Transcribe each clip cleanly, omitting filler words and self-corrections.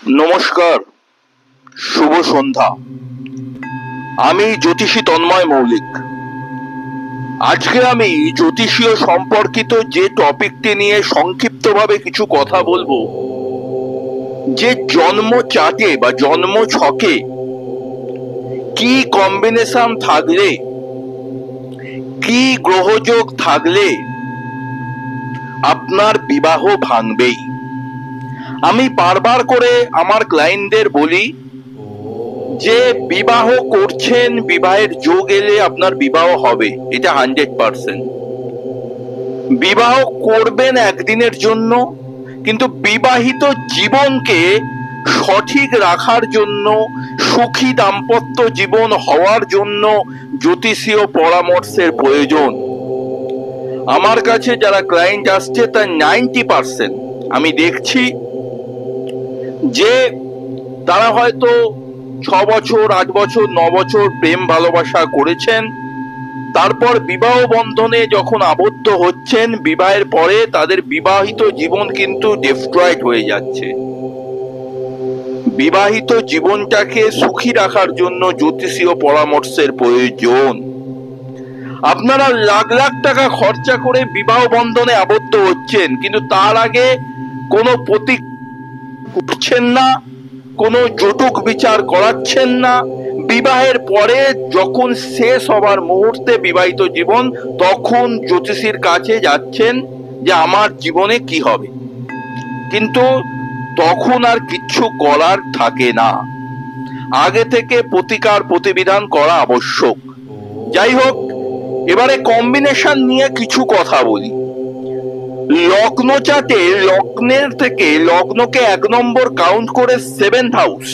নমস্কার, শুভ সন্ধ্যা। আমি জ্যোতিষী তন্ময় মৌলিক। আজকে আমি জ্যোতিষীয় সম্পর্কিত যে টপিকটি নিয়ে সংক্ষিপ্তভাবে কিছু কথা বলবো, যে জন্ম চার্টে বা জন্ম ছকে কি কম্বিনেশন থাকলে, কি গ্রহযোগ থাকলে আপনার বিবাহ ভাঙবেই। আমি বারবার করে আমার ক্লায়েন্টদের বলি যে বিবাহ করছেন, বিবাহের যোগ এলে আপনার বিবাহ হবে, এটা 100%। বিবাহ করবেন একদিনের জন্য, কিন্তু বিবাহিত জীবনকে সঠিক রাখার জন্য, সুখী দাম্পত্য জীবন হওয়ার জন্য জ্যোতিষীয় পরামর্শের প্রয়োজন। আমার কাছে যারা ক্লায়েন্ট আসছে তার 90% আমি দেখছি যে তারা হয়তো 6 বছর, 8 বছর, 9 বছর প্রেম ভালোবাসা করেছেন, তারপর বিবাহ বন্ধনে যখন আবদ্ধ হচ্ছেন, বিবাহের পরে তাদের বিবাহিত জীবন কিন্তু ডিস্ট্রয়েড হয়ে যাচ্ছে। বিবাহিত জীবনটাকে সুখী রাখার জন্য জ্যোতিষীয় পরামর্শের প্রয়োজন। আপনারা লাখ লাখ টাকা খরচা করে বিবাহ বন্ধনে আবদ্ধ হচ্ছেন, কিন্তু তার আগে কোনো প্রতীক করছেন না, কোনো জটুক বিচার করাচ্ছেন না। বিবাহের পরে যখন শেষ হবার মুহূর্তে বিবাহিত জীবন, তখন জ্যোতিষীর কাছে যাচ্ছেন যে আমার জীবনে কি হবে, কিন্তু তখন আর কিচ্ছু করার থাকে না। আগে থেকে প্রতিকার প্রতিবিধান করা আবশ্যক। যাই হোক, এবারে কম্বিনেশন নিয়ে কিছু কথা বলি। লগ্ন চার্টে লগ্নের থেকে লগ্নকে 1 নম্বর কাউন্ট করে 7th হাউস,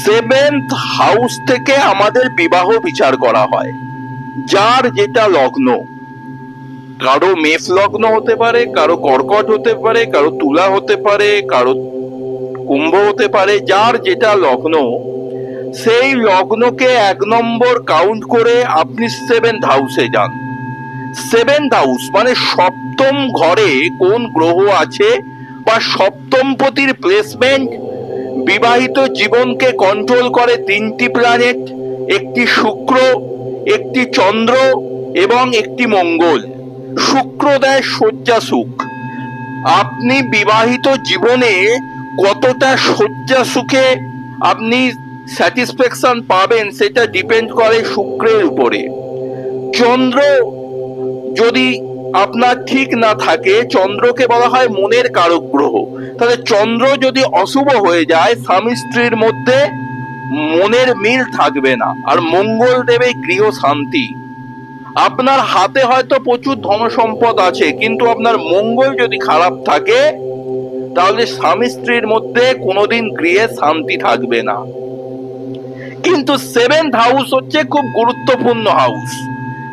7th হাউস থেকে আমাদের বিবাহ বিচার করা হয়। যার যেটা লগ্ন, কারো মেষ লগ্ন হতে পারে, কারো কর্কট হতে পারে, কারো তুলা হতে পারে, কারো কুম্ভ হতে পারে। যার যেটা লগ্ন, সেই লগ্নকে 1 নম্বর কাউন্ট করে আপনি 7th হাউসে যান। 7th হাউস মানে সপ্তম ঘরে কোন গ্রহ আছে বা সপ্তমপতির প্লেসমেন্ট। বিবাহিত জীবনকে কন্ট্রোল করে 3টি প্ল্যানেট, একটি শুক্র, একটি চন্দ্র এবং একটি মঙ্গল। শুক্র দেয় শয্যা সুখ। আপনি বিবাহিত জীবনে কতটা শয্যা সুখে আপনি স্যাটিসফ্যাকশন পাবেন সেটা ডিপেন্ড করে শুক্রের উপরে। চন্দ্র যদি আপনার ঠিক না থাকে, চন্দ্রকে বলা হয় মনের কারক গ্রহ। তাহলে চন্দ্র যদি অশুভ হয়ে যায়, স্বামী স্ত্রীর মধ্যে মনের মিল থাকবে না। আর মঙ্গল দেবে গৃহ শান্তি। আপনার হাতে হয়তো প্রচুর ধন সম্পদ আছে, কিন্তু আপনার মঙ্গল যদি খারাপ থাকে, তাহলে স্বামী স্ত্রীর মধ্যে কোনোদিন গৃহে শান্তি থাকবে না। কিন্তু 7th হাউস হচ্ছে খুব গুরুত্বপূর্ণ হাউস,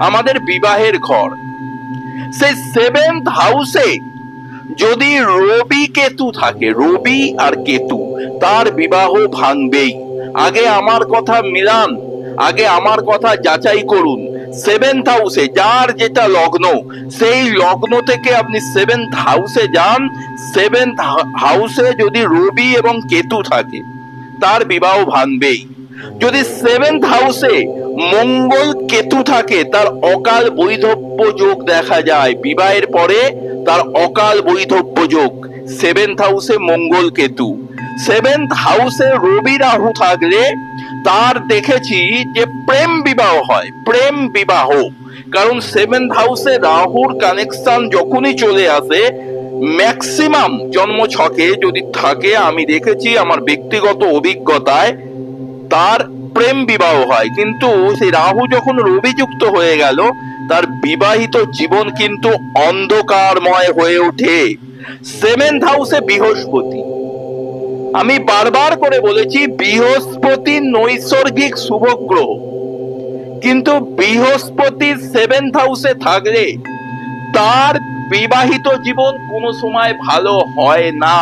আমাদের বিবাহের ঘর। সেই 7th হাউসে যদি রবি কেতু থাকে, রবি আর কেতু, তার বিবাহ ভাঙবেই। আগে আমার কথা মিলান, আগে আমার কথা যাচাই করুন। 7th হাউসে যার যেটা লগ্ন, সেই লগ্ন থেকে আপনি 7th হাউসে যান। 7th হাউসে যদি রবি এবং কেতু থাকে, তার বিবাহ ভাঙবেই। যদি 7th হাউসে মঙ্গল কেতু থাকে, তার অকাল বৈধব্য যোগ দেখা যায়। বিবাহের পরে তার অকাল বৈধব্য যোগ। 7th হাউসে মঙ্গল কেতু। 7th হাউসে রবি রাহু থাকলে তার দেখেছি যে প্রেম বিবাহ হয়, প্রেম বিবাহ। কারণ 7th হাউসে রাহুর কানেকশন যখনই চলে আসে, ম্যাক্সিমাম জন্ম ছকে যদি থাকে, আমি দেখেছি আমার ব্যক্তিগত অভিজ্ঞতায়, তার প্রেম বিবাহ হয়। কিন্তু সেই রাহু যখন রবিযুক্ত হয়ে গেল, তার বিবাহিত জীবন কিন্তু অন্ধকারময় হয়ে ওঠে। 7th হাউসে বৃহস্পতি, আমি বারবার করে বলেছি বৃহস্পতি নৈসর্গিক শুভ গ্রহ, কিন্তু বৃহস্পতি 7th হাউসে থাকলে তার বিবাহিত জীবন কোনো সময় ভালো হয় না।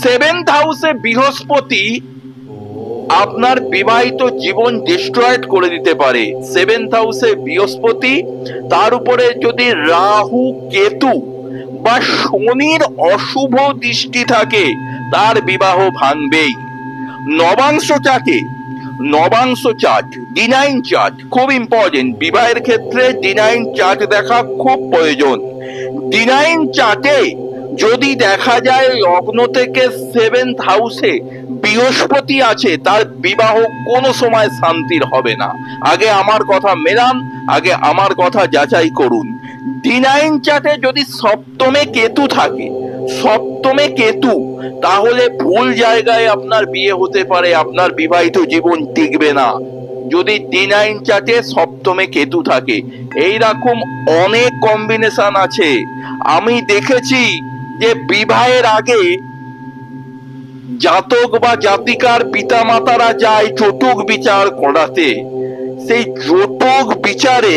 7th হাউসে বৃহস্পতি আপনার বিবাহিত জীবন ডিস্ট্রয়েড করে দিতে পারে। 7th হাউসে বৃহস্পতি, তার উপরে যদি রাহু কেতু বা শনির অশুভ দৃষ্টি থাকে, তার বিবাহ ভাঙবেই। নবাংশ চাটে, নবাংশ চাট, D9 চার্ট খুব ইম্পর্টেন্ট। বিবাহের ক্ষেত্রে D9 চার্ট দেখা খুব প্রয়োজন। D9 চার্টে যদি দেখা যায় লগ্ন থেকে 7th হাউসে বৃহস্পতি আছে, তার বিবাহ কোনো সময় শান্তির হবে না। আগে আমার কথা মেলান, আগে আমার কথা যাচাই করুন। D9 চার্টে যদি সপ্তমে কেতু থাকে, সপ্তমে কেতু, তাহলে ভুল জায়গায় আপনার বিয়ে হতে পারে, আপনার বিবাহিত জীবন টিকবে না। যদি D9 চার্টে সপ্তমে কেতু থাকে, এইরকম অনেক কম্বিনেশন আছে। আমি দেখেছি যে বিবাহের আগে জাতক বা জাতিকার পিতামাতারা যায় জটক বিচার করাতে। সেই জটক বিচারে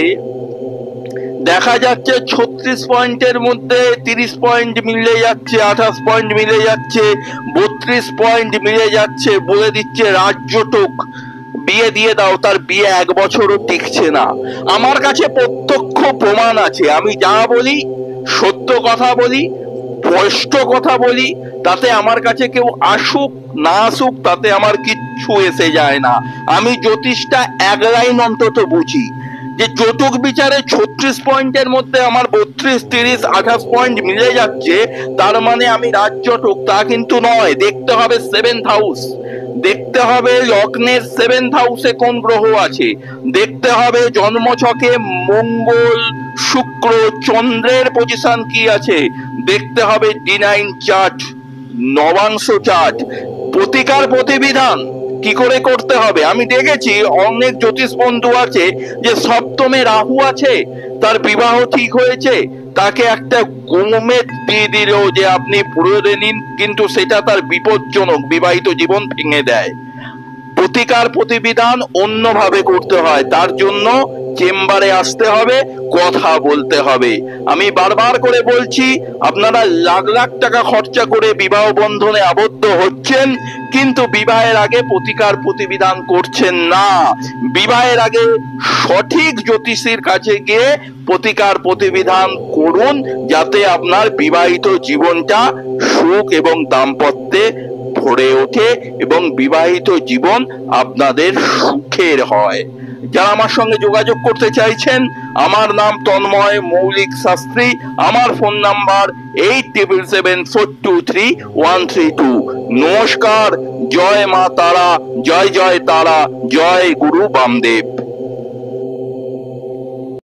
দেখা যাচ্ছে 36 পয়েন্টের মধ্যে 30 পয়েন্ট মিলে যাচ্ছে, 28 পয়েন্ট মিলে যাচ্ছে, 32 পয়েন্ট মিলে যাচ্ছে, বলে দিচ্ছে রাজজটক, বিয়ে দিয়ে দাও। তার বিয়ে 1 বছরও টিকছে না। আমার কাছে প্রত্যক্ষ প্রমাণ আছে। আমি যা বলি সত্য কথা বলি, স্পষ্ট কথা বলি, তাতে আমার কাছে কেউ আসুক না আসুক তাতে আমার কিচ্ছু এসে যায় না। আমি জ্যোতিষটা এক লাইন অন্তত বুঝি যে জটক বিচারে 36 পয়েন্টের মধ্যে আমার 32, 30, 28 পয়েন্ট মিলে যাচ্ছে, তার মানে আমি রাজজটক তা কিন্তু নয়। দেখতে হবে 7th হাউস, দেখতে হবে লগ্নের 7th হাউসে কোন গ্রহ আছে, দেখতে হবে জন্মছকে মঙ্গল, শুক্র, চন্দ্রের পজিশন কি আছে, দেখতে হবে D9 চার্ট, নবাংশ চার্ট। প্রতিকার প্রতিবিধান কি করে করতে হবে আমি দেখেছি। অনেক জ্যোতিষ বন্ধু আছে যে সপ্তমে রাহু আছে, তার বিবাহ ঠিক হয়েছে, তাকে একটা গোমেদ দিয়ে দিল যে আপনি পুরোদে নিন, কিন্তু সেটা তার বিপজ্জনক, বিবাহিত জীবন ভেঙে দেয়। প্রতিকার প্রতিবিধান অন্যভাবে করতে হয়, তার জন্য চেম্বারে আসতে হবে, কথা বলতে হবে। আমি বারবার করে বলছি, আপনারা লাখ লাখ টাকা খরচা করে বিবাহ বন্ধনে আবদ্ধ হচ্ছেন, কিন্তু বিবাহের আগে প্রতিকার প্রতিবিধান করছেন না। বিবাহের আগে সঠিক জ্যোতিষীর কাছে গিয়ে প্রতিকার প্রতিবিধান করুন, যাতে আপনার বিবাহিত জীবনটা সুখ এবং দাম্পত্যে ভরে ওঠে এবং বিবাহিত জীবন আপনাদের সুখের হয়। যারা আমার সঙ্গে যোগাযোগ করতে চাইছেন, আমার নাম তন্ময় মৌলিক শাস্ত্রী, আমার ফোন নাম্বার 8774233132। নমস্কার, জয় মা তারা, জয় জয় তারা, জয় গুরু বামদেব।